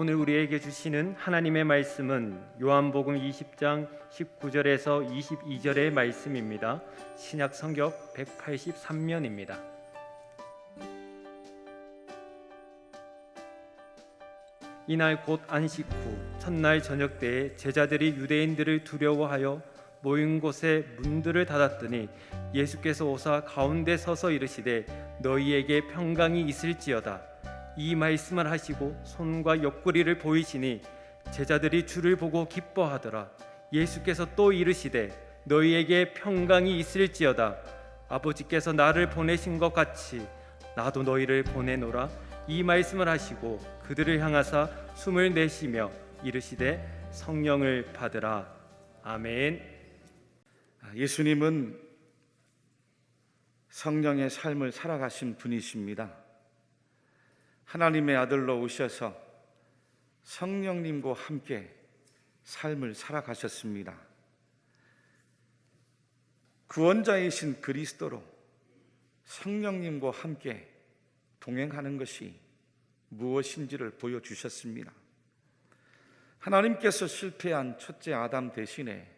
오늘 우리에게 주시는 하나님의 말씀은 요한복음 20장 19절에서 22절의 말씀입니다. 신약 성경 183면입니다. 이날 곧 안식 후 첫날 저녁 때에 제자들이 유대인들을 두려워하여 모인 곳에 문들을 닫았더니 예수께서 오사 가운데 서서 이르시되 너희에게 평강이 있을지어다. 이 말씀을 하시고 손과 옆구리를 보이시니 제자들이 주를 보고 기뻐하더라. 예수께서 또 이르시되 너희에게 평강이 있을지어다. 아버지께서 나를 보내신 것 같이 나도 너희를 보내노라. 이 말씀을 하시고 그들을 향하사 숨을 내쉬며 이르시되 성령을 받으라. 아멘. 예수님은 성령의 삶을 살아가신 분이십니다. 하나님의 아들로 오셔서 성령님과 함께 삶을 살아가셨습니다. 구원자이신 그리스도로 성령님과 함께 동행하는 것이 무엇인지를 보여주셨습니다. 하나님께서 실패한 첫째 아담 대신에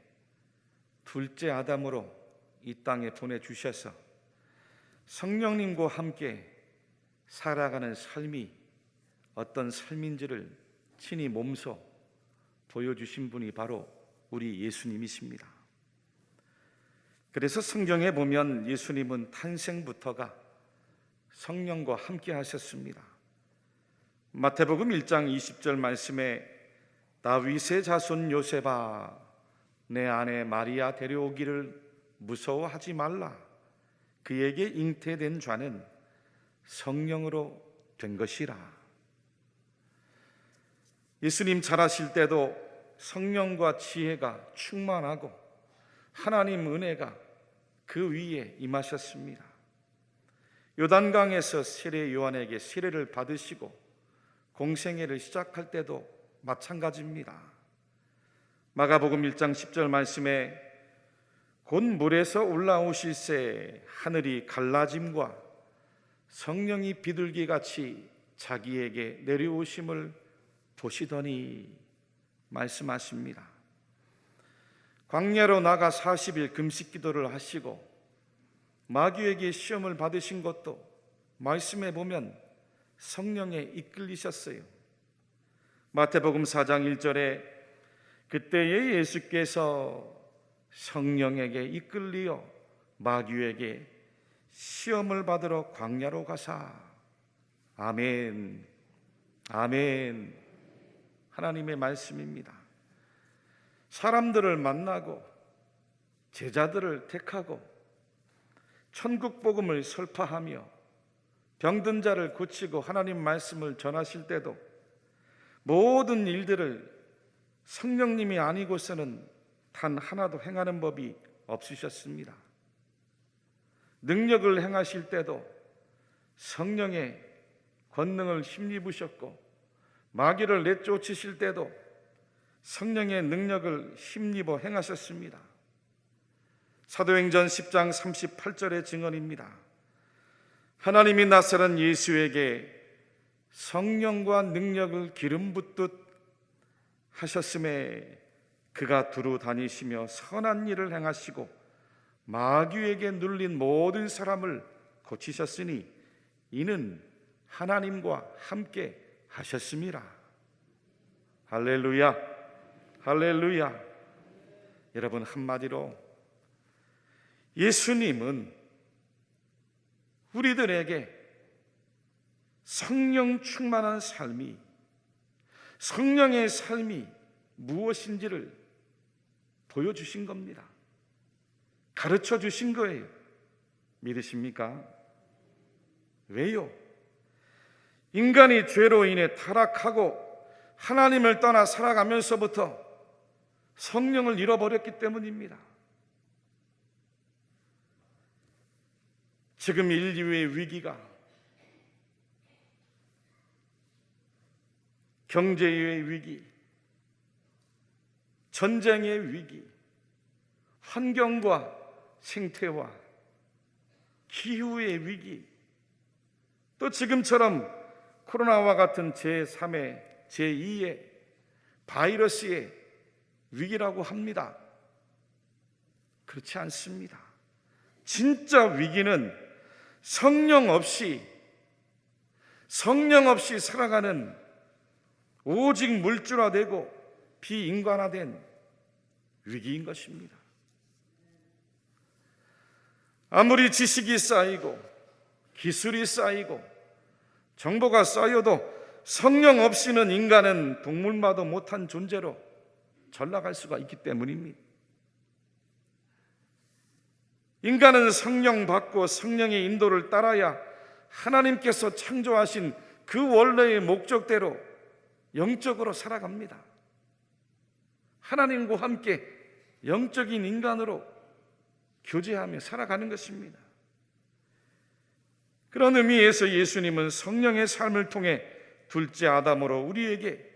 둘째 아담으로 이 땅에 보내주셔서 성령님과 함께 살아가는 삶이 어떤 삶인지를 친히 몸소 보여주신 분이 바로 우리 예수님이십니다. 그래서 성경에 보면 예수님은 탄생부터가 성령과 함께 하셨습니다. 마태복음 1장 20절 말씀에 다윗의 자손 요셉아 내 아내 마리아 데려오기를 무서워하지 말라. 그에게 잉태된 자는 성령으로 된 것이라. 예수님 자라실 때도 성령과 지혜가 충만하고 하나님 은혜가 그 위에 임하셨습니다. 요단강에서 세례 요한에게 세례를 받으시고 공생애를 시작할 때도 마찬가지입니다. 마가복음 1장 10절 말씀에 곧 물에서 올라오실새 하늘이 갈라짐과 성령이 비둘기같이 자기에게 내려오심을 보시더니 말씀하십니다. 광야로 나가 40일 금식 기도를 하시고 마귀에게 시험을 받으신 것도 말씀에 보면 성령에 이끌리셨어요. 마태복음 4장 1절에 그때에 예수께서 성령에게 이끌리어 마귀에게 시험을 받으러 광야로 가사. 아멘, 아멘. 하나님의 말씀입니다. 사람들을 만나고 제자들을 택하고 천국 복음을 설파하며 병든 자를 고치고 하나님 말씀을 전하실 때도 모든 일들을 성령님이 아니고서는 단 하나도 행하는 법이 없으셨습니다. 능력을 행하실 때도 성령의 권능을 힘입으셨고 마귀를 내쫓으실 때도 성령의 능력을 힘입어 행하셨습니다. 사도행전 10장 38절의 증언입니다. 하나님이 나사렛 예수에게 성령과 능력을 기름 붓듯 하셨음에 그가 두루 다니시며 선한 일을 행하시고 마귀에게 눌린 모든 사람을 고치셨으니 이는 하나님과 함께 하셨습니다. 할렐루야, 할렐루야. 여러분, 한마디로 예수님은 우리들에게 성령 충만한 삶이, 성령의 삶이 무엇인지를 보여주신 겁니다. 가르쳐 주신 거예요. 믿으십니까? 왜요? 인간이 죄로 인해 타락하고 하나님을 떠나 살아가면서부터 성령을 잃어버렸기 때문입니다. 지금 인류의 위기가 경제의 위기, 전쟁의 위기, 환경과 생태와 기후의 위기, 또 지금처럼 코로나와 같은 제3의 제2의 바이러스의 위기라고 합니다. 그렇지 않습니다. 진짜 위기는 성령 없이 살아가는 오직 물질화되고 비인간화된 위기인 것입니다. 아무리 지식이 쌓이고 기술이 쌓이고 정보가 쌓여도 성령 없이는 인간은 동물마도 못한 존재로 전락할 수가 있기 때문입니다. 인간은 성령 받고 성령의 인도를 따라야 하나님께서 창조하신 그 원래의 목적대로 영적으로 살아갑니다. 하나님과 함께 영적인 인간으로 교제하며 살아가는 것입니다. 그런 의미에서 예수님은 성령의 삶을 통해 둘째 아담으로 우리에게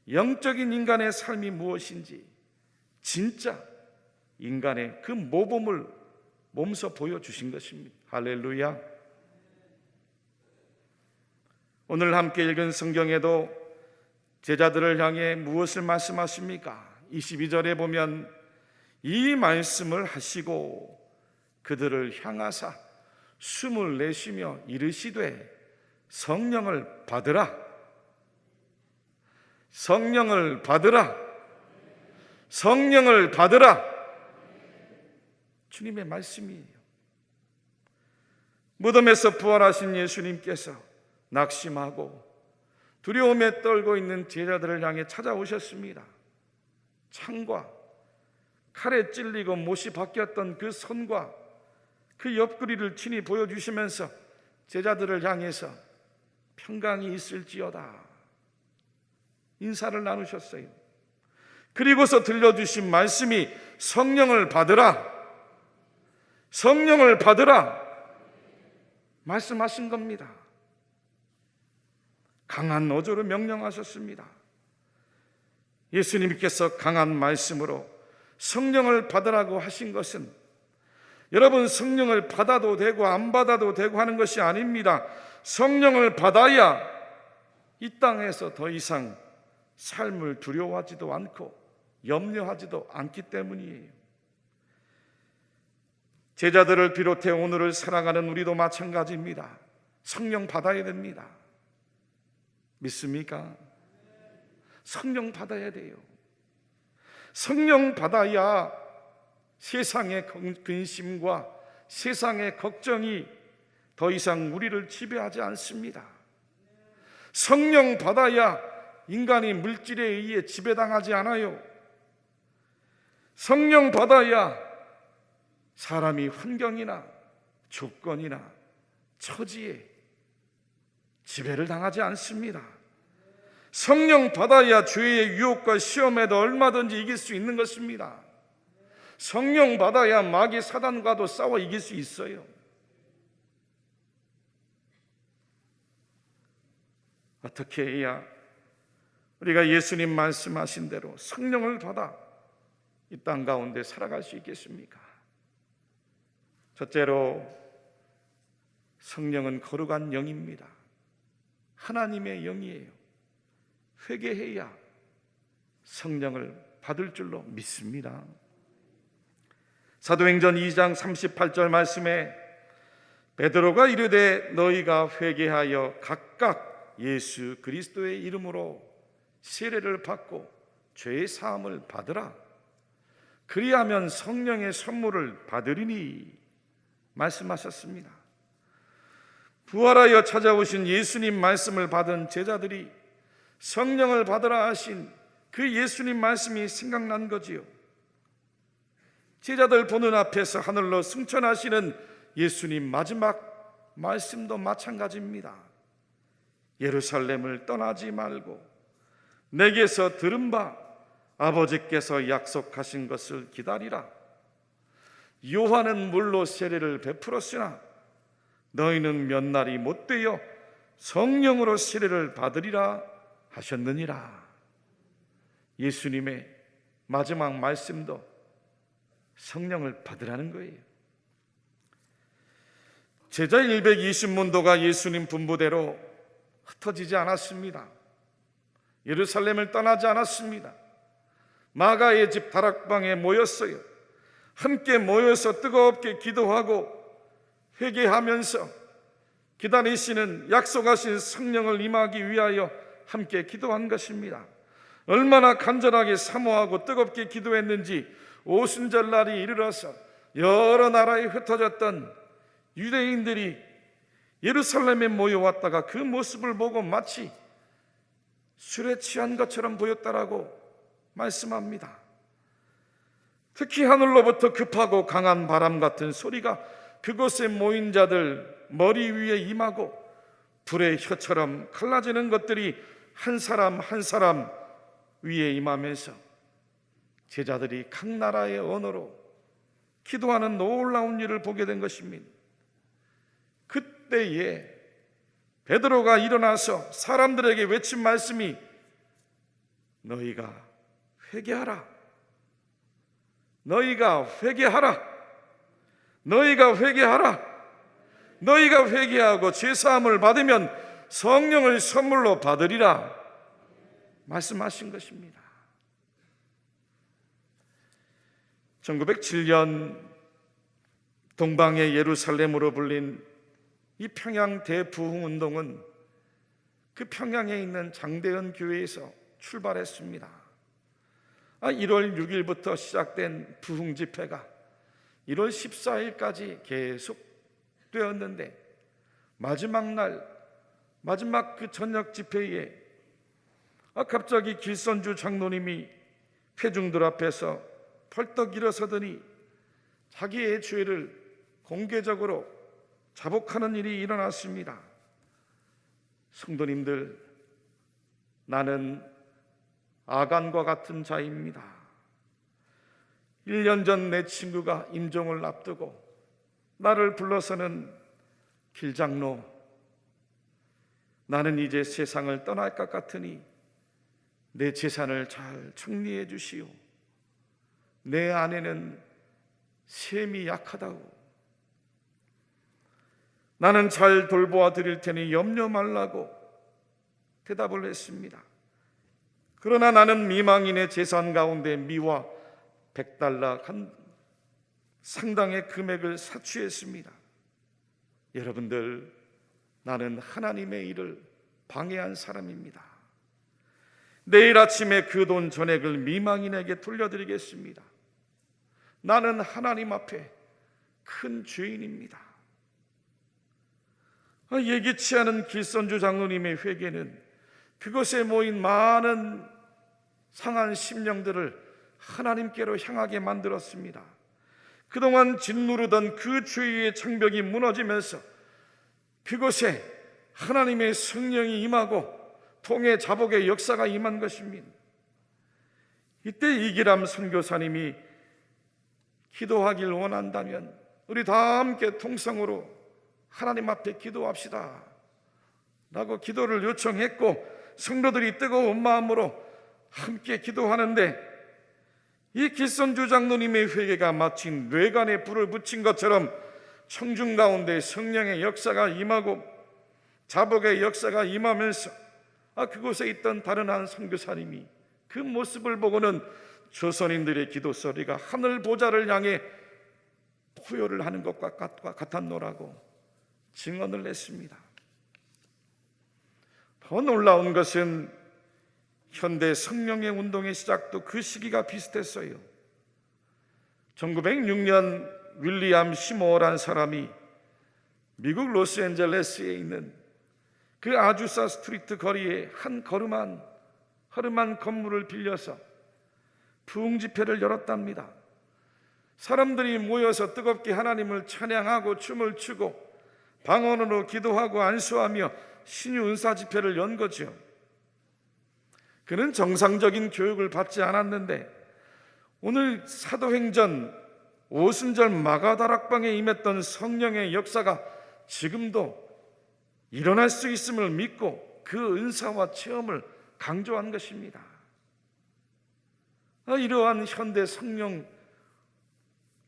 영적인 인간의 삶이 무엇인지 진짜 인간의 그 모범을 몸소 보여주신 것입니다. 할렐루야. 오늘 함께 읽은 성경에도 제자들을 향해 무엇을 말씀하십니까? 22절에 보면 이 말씀을 하시고 그들을 향하사 숨을 내쉬며 이르시되 성령을 받으라. 성령을 받으라. 성령을 받으라. 주님의 말씀이에요. 무덤에서 부활하신 예수님께서 낙심하고 두려움에 떨고 있는 제자들을 향해 찾아오셨습니다. 창과 칼에 찔리고 못이 바뀌었던 그 손과 그 옆구리를 친히 보여주시면서 제자들을 향해서 평강이 있을지어다 인사를 나누셨어요. 그리고서 들려주신 말씀이 성령을 받으라, 성령을 받으라 말씀하신 겁니다. 강한 어조로 명령하셨습니다. 예수님께서 강한 말씀으로 성령을 받으라고 하신 것은 여러분 성령을 받아도 되고 안 받아도 되고 하는 것이 아닙니다. 성령을 받아야 이 땅에서 더 이상 삶을 두려워하지도 않고 염려하지도 않기 때문이에요. 제자들을 비롯해 오늘을 살아가는 우리도 마찬가지입니다. 성령 받아야 됩니다. 믿습니까? 성령 받아야 돼요. 성령 받아야 세상의 근심과 세상의 걱정이 더 이상 우리를 지배하지 않습니다. 성령 받아야 인간이 물질에 의해 지배당하지 않아요. 성령 받아야 사람이 환경이나 조건이나 처지에 지배를 당하지 않습니다. 성령 받아야 죄의 유혹과 시험에도 얼마든지 이길 수 있는 것입니다. 성령 받아야 마귀 사단과도 싸워 이길 수 있어요. 어떻게 해야 우리가 예수님 말씀하신 대로 성령을 받아 이 땅 가운데 살아갈 수 있겠습니까? 첫째로 성령은 거룩한 영입니다. 하나님의 영이에요. 회개해야 성령을 받을 줄로 믿습니다. 사도행전 2장 38절 말씀에 베드로가 이르되 너희가 회개하여 각각 예수 그리스도의 이름으로 세례를 받고 죄의 사함을 받으라. 그리하면 성령의 선물을 받으리니 말씀하셨습니다. 부활하여 찾아오신 예수님 말씀을 받은 제자들이 성령을 받으라 하신 그 예수님 말씀이 생각난 거지요. 제자들 보는 앞에서 하늘로 승천하시는 예수님 마지막 말씀도 마찬가지입니다. 예루살렘을 떠나지 말고 내게서 들은 바 아버지께서 약속하신 것을 기다리라. 요한은 물로 세례를 베풀었으나 너희는 몇 날이 못되어 성령으로 세례를 받으리라 하셨느니라. 예수님의 마지막 말씀도 성령을 받으라는 거예요. 제자 120문도가 예수님 분부대로 흩어지지 않았습니다. 예루살렘을 떠나지 않았습니다. 마가의 집 다락방에 모였어요. 함께 모여서 뜨겁게 기도하고 회개하면서 기다리시는 약속하신 성령을 임하기 위하여 함께 기도한 것입니다. 얼마나 간절하게 사모하고 뜨겁게 기도했는지 오순절날이 이르러서 여러 나라에 흩어졌던 유대인들이 예루살렘에 모여왔다가 그 모습을 보고 마치 술에 취한 것처럼 보였다라고 말씀합니다. 특히 하늘로부터 급하고 강한 바람 같은 소리가 그곳에 모인 자들 머리 위에 임하고 불의 혀처럼 갈라지는 것들이 한 사람 한 사람 위에 임하면서 제자들이 각 나라의 언어로 기도하는 놀라운 일을 보게 된 것입니다. 그때에 베드로가 일어나서 사람들에게 외친 말씀이 너희가 회개하라. 너희가 회개하라. 너희가 회개하라. 너희가 회개하고 죄사함을 받으면 성령을 선물로 받으리라 말씀하신 것입니다. 1907년 동방의 예루살렘으로 불린 이 평양 대부흥운동은 그 평양에 있는 장대현 교회에서 출발했습니다. 1월 6일부터 시작된 부흥 집회가 1월 14일까지 계속되었는데 마지막 날, 마지막 그 저녁 집회에 갑자기 길선주 장로님이 회중들 앞에서 펄떡 일어서더니 자기의 죄를 공개적으로 자복하는 일이 일어났습니다. 성도님들, 나는 아간과 같은 자입니다. 1년 전 내 친구가 임종을 앞두고 나를 불러서는 길장로, 나는 이제 세상을 떠날 것 같으니 내 재산을 잘 정리해 주시오. 내 아내는 셈이 약하다고. 나는 잘 돌보아 드릴 테니 염려 말라고 대답을 했습니다. 그러나 나는 미망인의 재산 가운데 미와 100달러 한 상당의 금액을 사취했습니다. 여러분들, 나는 하나님의 일을 방해한 사람입니다. 내일 아침에 그 돈 전액을 미망인에게 돌려드리겠습니다. 나는 하나님 앞에 큰 죄인입니다. 예기치 않은 길선주 장로님의 회개는 그곳에 모인 많은 상한 심령들을 하나님께로 향하게 만들었습니다. 그동안 짓누르던 그 죄의 장벽이 무너지면서 그곳에 하나님의 성령이 임하고 통해 자복의 역사가 임한 것입니다. 이때 이기람 선교사님이 기도하길 원한다면 우리 다 함께 통성으로 하나님 앞에 기도합시다 라고 기도를 요청했고, 성도들이 뜨거운 마음으로 함께 기도하는데 이 길선주 장로님의 회개가 마치 뇌관에 불을 붙인 것처럼 청중 가운데 성령의 역사가 임하고 자복의 역사가 임하면서 그곳에 있던 다른 한 선교사님이 그 모습을 보고는 조선인들의 기도 소리가 하늘 보좌를 향해 포효를 하는 것과 같았노라고 증언을 했습니다. 더 놀라운 것은 현대 성령의 운동의 시작도 그 시기가 비슷했어요. 1906년 윌리엄 시모어라는 사람이 미국 로스앤젤레스에 있는 그 아주사 스트리트 거리에 한 허름한 건물을 빌려서 부흥 집회를 열었답니다. 사람들이 모여서 뜨겁게 하나님을 찬양하고 춤을 추고 방언으로 기도하고 안수하며 신유 은사 집회를 연 거죠. 그는 정상적인 교육을 받지 않았는데 오늘 사도행전 오순절 마가다락방에 임했던 성령의 역사가 지금도 일어날 수 있음을 믿고 그 은사와 체험을 강조한 것입니다. 이러한 현대 성령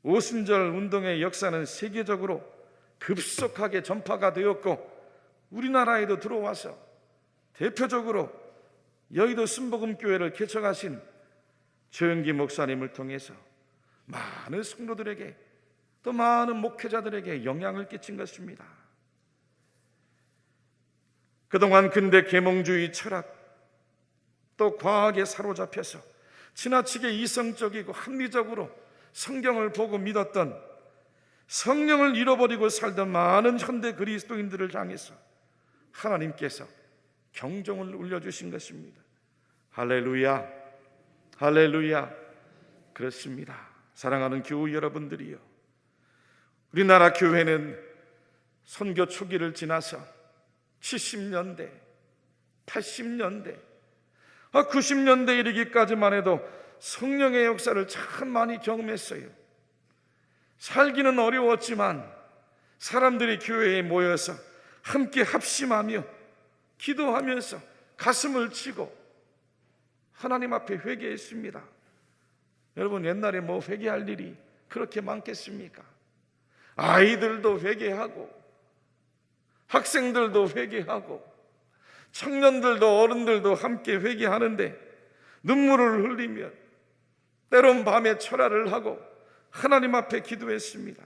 오순절 운동의 역사는 세계적으로 급속하게 전파가 되었고 우리나라에도 들어와서 대표적으로 여의도 순복음교회를 개척하신 조영기 목사님을 통해서 많은 성도들에게 또 많은 목회자들에게 영향을 끼친 것입니다. 그동안 근대 계몽주의 철학 또 과학에 사로잡혀서 지나치게 이성적이고 합리적으로 성경을 보고 믿었던, 성령을 잃어버리고 살던 많은 현대 그리스도인들을 향해서 하나님께서 경종을 울려주신 것입니다. 할렐루야, 할렐루야. 그렇습니다. 사랑하는 교우 여러분들이요, 우리나라 교회는 선교 초기를 지나서 70년대, 80년대, 90년대 이르기까지만 해도 성령의 역사를 참 많이 경험했어요. 살기는 어려웠지만 사람들이 교회에 모여서 함께 합심하며 기도하면서 가슴을 치고 하나님 앞에 회개했습니다. 여러분, 옛날에 뭐 회개할 일이 그렇게 많겠습니까? 아이들도 회개하고 학생들도 회개하고 청년들도 어른들도 함께 회개하는데 눈물을 흘리며 때론 밤에 철야를 하고 하나님 앞에 기도했습니다.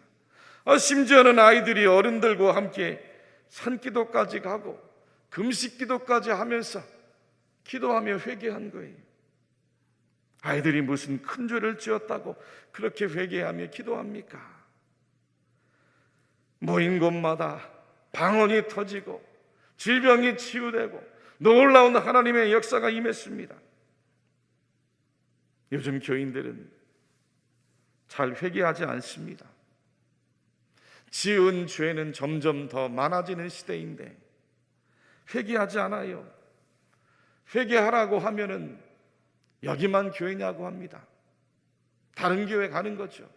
심지어는 아이들이 어른들과 함께 산기도까지 가고 금식기도까지 하면서 기도하며 회개한 거예요. 아이들이 무슨 큰 죄를 지었다고 그렇게 회개하며 기도합니까? 모인 곳마다 방언이 터지고 질병이 치유되고 놀라운 하나님의 역사가 임했습니다. 요즘 교인들은 잘 회개하지 않습니다. 지은 죄는 점점 더 많아지는 시대인데 회개하지 않아요. 회개하라고 하면은 여기만 교회냐고 합니다. 다른 교회 가는 거죠.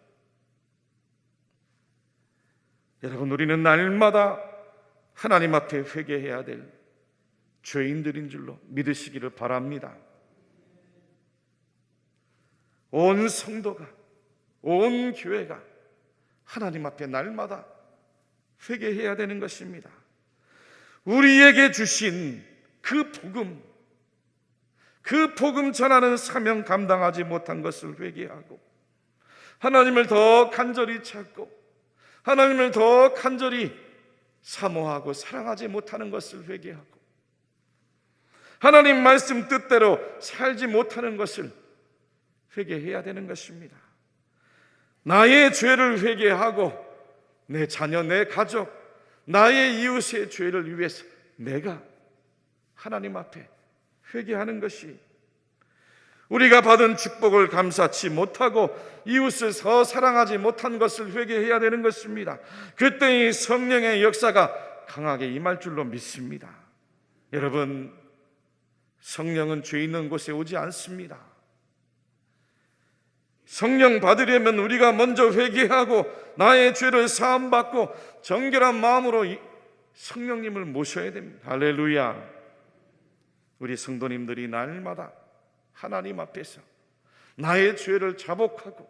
여러분, 우리는 날마다 하나님 앞에 회개해야 될 죄인들인 줄로 믿으시기를 바랍니다. 온 성도가, 온 교회가 하나님 앞에 날마다 회개해야 되는 것입니다. 우리에게 주신 그 복음 전하는 사명 감당하지 못한 것을 회개하고 하나님을 더 간절히 찾고 하나님을 더 간절히 사모하고 사랑하지 못하는 것을 회개하고 하나님 말씀 뜻대로 살지 못하는 것을 회개해야 되는 것입니다. 나의 죄를 회개하고 내 자녀, 내 가족, 나의 이웃의 죄를 위해서 내가 하나님 앞에 회개하는 것이, 우리가 받은 축복을 감사치 못하고 이웃을 더 사랑하지 못한 것을 회개해야 되는 것입니다. 그때 이 성령의 역사가 강하게 임할 줄로 믿습니다. 여러분, 성령은 죄 있는 곳에 오지 않습니다. 성령 받으려면 우리가 먼저 회개하고 나의 죄를 사함받고 정결한 마음으로 성령님을 모셔야 됩니다. 할렐루야. 우리 성도님들이 날마다 하나님 앞에서 나의 죄를 자복하고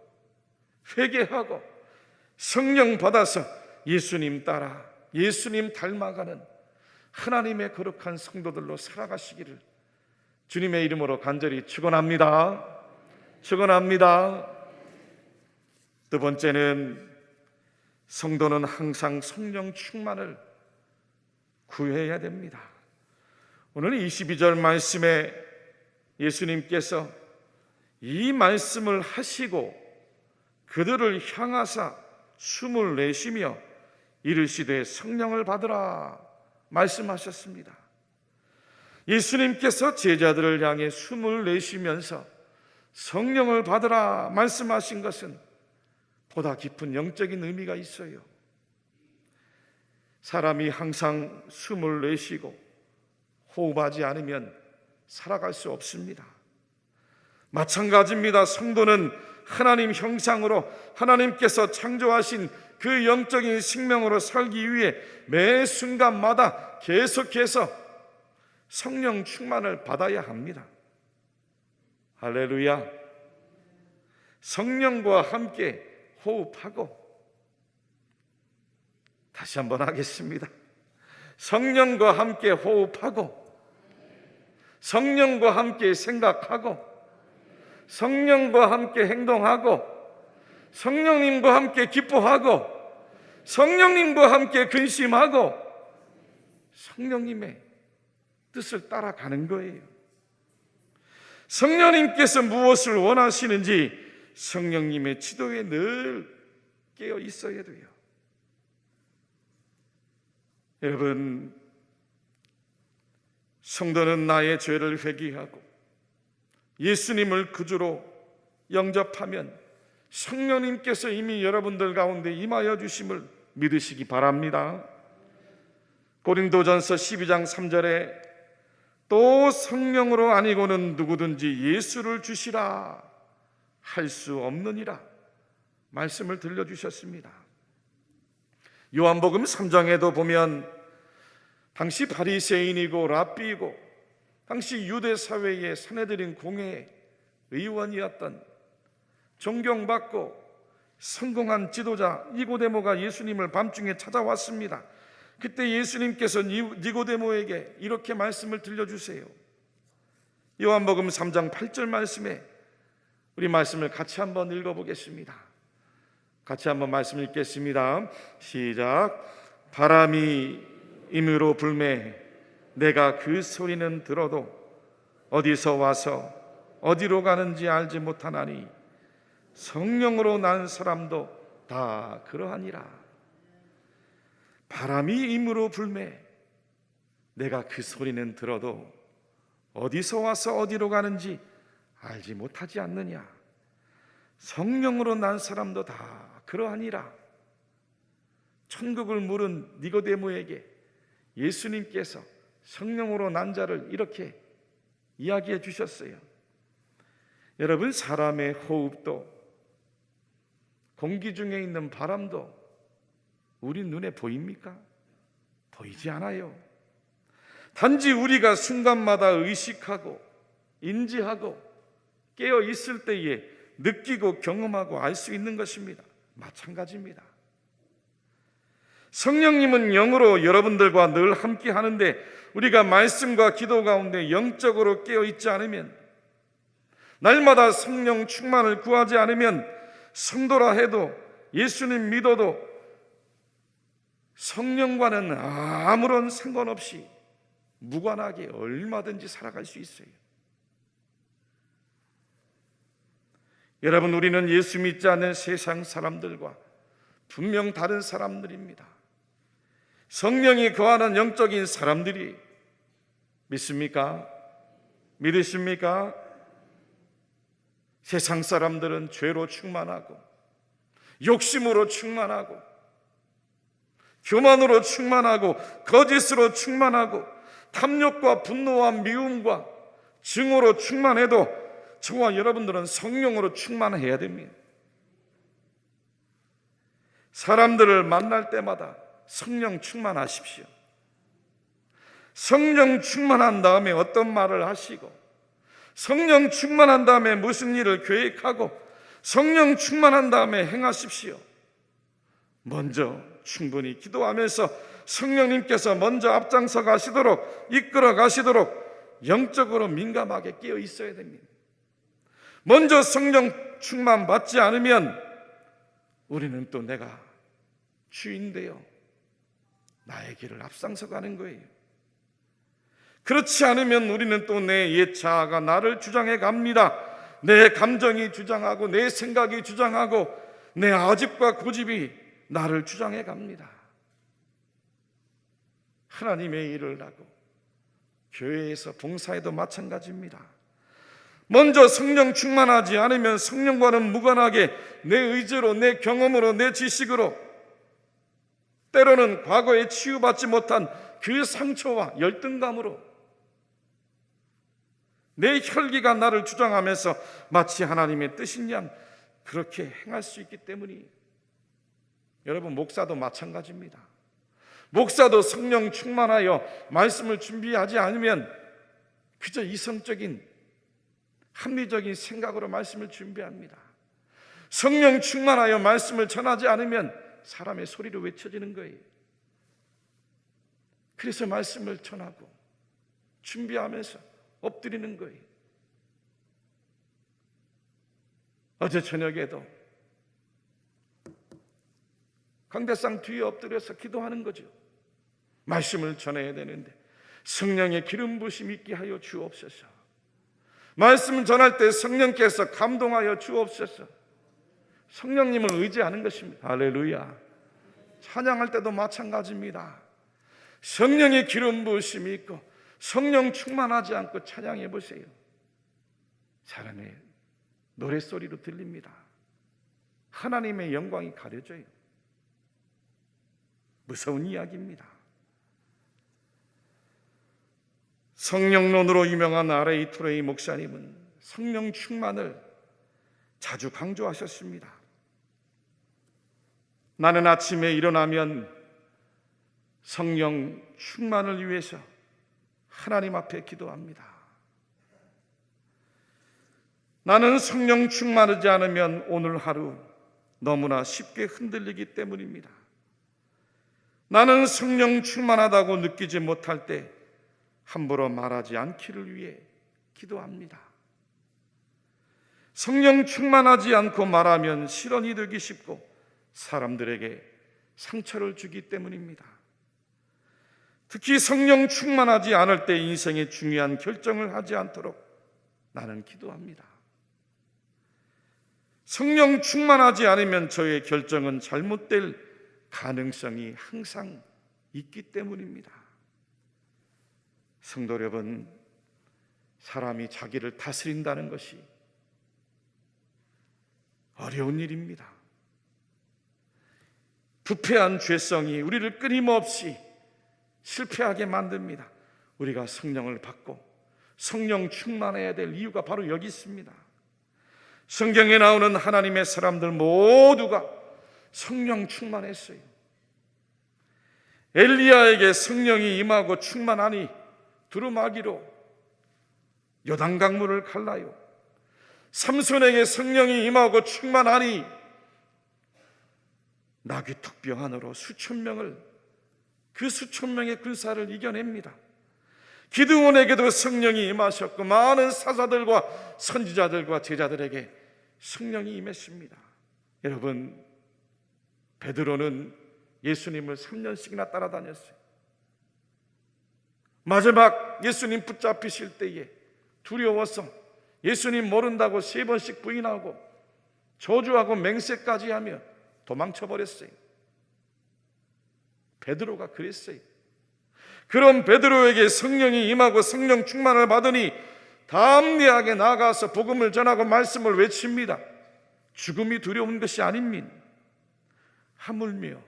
회개하고 성령 받아서 예수님 따라 예수님 닮아가는 하나님의 거룩한 성도들로 살아가시기를 주님의 이름으로 간절히 축원합니다. 축원합니다. 두 번째는 성도는 항상 성령 충만을 구해야 됩니다. 오늘 22절 말씀에 예수님께서 이 말씀을 하시고 그들을 향하사 숨을 내쉬며 이르시되 성령을 받으라 말씀하셨습니다. 예수님께서 제자들을 향해 숨을 내쉬면서 성령을 받으라 말씀하신 것은 보다 깊은 영적인 의미가 있어요. 사람이 항상 숨을 내쉬고 호흡하지 않으면 살아갈 수 없습니다. 마찬가지입니다. 성도는 하나님 형상으로 하나님께서 창조하신 그 영적인 생명으로 살기 위해 매 순간마다 계속해서 성령 충만을 받아야 합니다. 할렐루야. 성령과 함께 호흡하고, 다시 한번 하겠습니다. 성령과 함께 호흡하고 성령과 함께 생각하고 성령과 함께 행동하고 성령님과 함께 기뻐하고 성령님과 함께 근심하고 성령님의 뜻을 따라가는 거예요. 성령님께서 무엇을 원하시는지 성령님의 지도에 늘 깨어 있어야 돼요. 여러분, 성도는 나의 죄를 회개하고 예수님을 구주로 영접하면 성령님께서 이미 여러분들 가운데 임하여 주심을 믿으시기 바랍니다. 고린도전서 12장 3절에 또 성령으로 아니고는 누구든지 예수를 주시라 할 수 없느니라 말씀을 들려주셨습니다. 요한복음 3장에도 보면 당시 바리새인이고 랍비이고 당시 유대 사회의 사내들인 공회의 의원이었던 존경받고 성공한 지도자 니고데모가 예수님을 밤중에 찾아왔습니다. 그때 예수님께서 니고데모에게 이렇게 말씀을 들려주세요. 요한복음 3장 8절 말씀에 우리 말씀을 같이 한번 읽어보겠습니다. 같이 한번 말씀 읽겠습니다. 시작. 바람이 임으로 불매 내가 그 소리는 들어도 어디서 와서 어디로 가는지 알지 못하나니 성령으로 난 사람도 다 그러하니라. 바람이 임으로 불매 내가 그 소리는 들어도 어디서 와서 어디로 가는지 알지 못하지 않느냐. 성령으로 난 사람도 다 그러하니라. 천국을 물은 니고데모에게 예수님께서 성령으로 난 자를 이렇게 이야기해 주셨어요. 여러분, 사람의 호흡도 공기 중에 있는 바람도 우리 눈에 보입니까? 보이지 않아요. 단지 우리가 순간마다 의식하고 인지하고 깨어 있을 때에 느끼고 경험하고 알 수 있는 것입니다. 마찬가지입니다. 성령님은 영으로 여러분들과 늘 함께 하는데 우리가 말씀과 기도 가운데 영적으로 깨어 있지 않으면, 날마다 성령 충만을 구하지 않으면 성도라 해도 예수님 믿어도 성령과는 아무런 상관없이 무관하게 얼마든지 살아갈 수 있어요. 여러분, 우리는 예수 믿지 않는 세상 사람들과 분명 다른 사람들입니다. 성령이 거하는 영적인 사람들이 믿습니까? 믿으십니까? 세상 사람들은 죄로 충만하고 욕심으로 충만하고 교만으로 충만하고 거짓으로 충만하고 탐욕과 분노와 미움과 증오로 충만해도 저와 여러분들은 성령으로 충만해야 됩니다. 사람들을 만날 때마다 성령 충만하십시오. 성령 충만한 다음에 어떤 말을 하시고, 성령 충만한 다음에 무슨 일을 계획하고, 성령 충만한 다음에 행하십시오. 먼저 충분히 기도하면서 성령님께서 먼저 앞장서 가시도록, 이끌어 가시도록 영적으로 민감하게 깨어 있어야 됩니다. 먼저 성령 충만 받지 않으면 우리는 또 내가 주인되어 나의 길을 앞장서 가는 거예요. 그렇지 않으면 우리는 또 내 옛 자아가 나를 주장해 갑니다. 내 감정이 주장하고 내 생각이 주장하고 내 아집과 고집이 나를 주장해 갑니다. 하나님의 일을 하고 교회에서 봉사에도 마찬가지입니다. 먼저 성령 충만하지 않으면 성령과는 무관하게 내 의지로, 내 경험으로, 내 지식으로, 때로는 과거에 치유받지 못한 그 상처와 열등감으로 내 혈기가 나를 주장하면서 마치 하나님의 뜻인 양 그렇게 행할 수 있기 때문이에요. 여러분, 목사도 마찬가지입니다. 목사도 성령 충만하여 말씀을 준비하지 않으면 그저 이성적인 합리적인 생각으로 말씀을 준비합니다. 성령 충만하여 말씀을 전하지 않으면 사람의 소리로 외쳐지는 거예요. 그래서 말씀을 전하고 준비하면서 엎드리는 거예요. 어제 저녁에도 강대상 뒤에 엎드려서 기도하는 거죠. 말씀을 전해야 되는데 성령의 기름 부심 있게 하여 주옵소서. 말씀 전할 때 성령께서 감동하여 주옵소서. 성령님을 의지하는 것입니다. 할렐루야. 찬양할 때도 마찬가지입니다. 성령의 기름 부심이 있고 성령 충만하지 않고 찬양해 보세요. 사람의 노랫소리로 들립니다. 하나님의 영광이 가려져요. 무서운 이야기입니다. 성령론으로 유명한 R.A. 투레이 목사님은 성령 충만을 자주 강조하셨습니다. 나는 아침에 일어나면 성령 충만을 위해서 하나님 앞에 기도합니다. 나는 성령 충만하지 않으면 오늘 하루 너무나 쉽게 흔들리기 때문입니다. 나는 성령 충만하다고 느끼지 못할 때 함부로 말하지 않기를 위해 기도합니다. 성령 충만하지 않고 말하면 실언이 되기 쉽고 사람들에게 상처를 주기 때문입니다. 특히 성령 충만하지 않을 때 인생의 중요한 결정을 하지 않도록 나는 기도합니다. 성령 충만하지 않으면 저의 결정은 잘못될 가능성이 항상 있기 때문입니다. 성도 여러분, 사람이 자기를 다스린다는 것이 어려운 일입니다. 부패한 죄성이 우리를 끊임없이 실패하게 만듭니다. 우리가 성령을 받고 성령 충만해야 될 이유가 바로 여기 있습니다. 성경에 나오는 하나님의 사람들 모두가 성령 충만했어요. 엘리야에게 성령이 임하고 충만하니 두루마기로 요단강물을 갈라요. 삼손에게 성령이 임하고 충만하니 나귀턱병 안으로 수천 명의 군사를 이겨냅니다. 기드온에게도 성령이 임하셨고 많은 사사들과 선지자들과 제자들에게 성령이 임했습니다. 여러분, 베드로는 예수님을 3년씩이나 따라다녔어요. 마지막 예수님 붙잡히실 때에 두려워서 예수님 모른다고 3번씩 부인하고 저주하고 맹세까지 하며 도망쳐버렸어요. 베드로가 그랬어요. 그런 베드로에게 성령이 임하고 성령 충만을 받으니 담대하게 나아가서 복음을 전하고 말씀을 외칩니다. 죽음이 두려운 것이 아닙니다. 하물며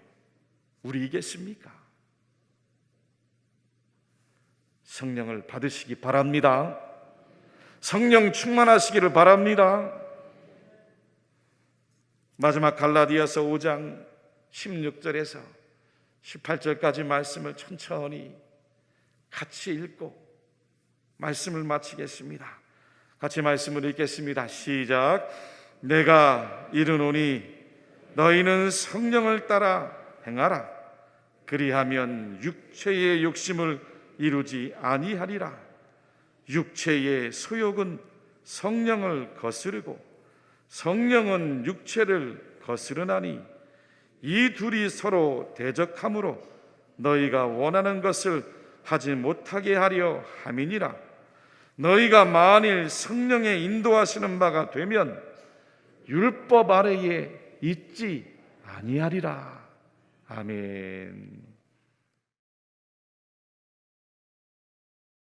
우리이겠습니까? 성령을 받으시기 바랍니다. 성령 충만하시기를 바랍니다. 마지막 갈라디아서 5장 16절에서 18절까지 말씀을 천천히 같이 읽고 말씀을 마치겠습니다. 같이 말씀을 읽겠습니다. 시작. 내가 이르노니 너희는 성령을 따라 행하라. 그리하면 육체의 욕심을 이루지 아니하리라. 육체의 소욕은 성령을 거스르고 성령은 육체를 거스르나니 이 둘이 서로 대적하므로 너희가 원하는 것을 하지 못하게 하려 함이니라. 너희가 만일 성령의 인도하시는 바가 되면 율법 아래에 있지 아니하리라. 아멘.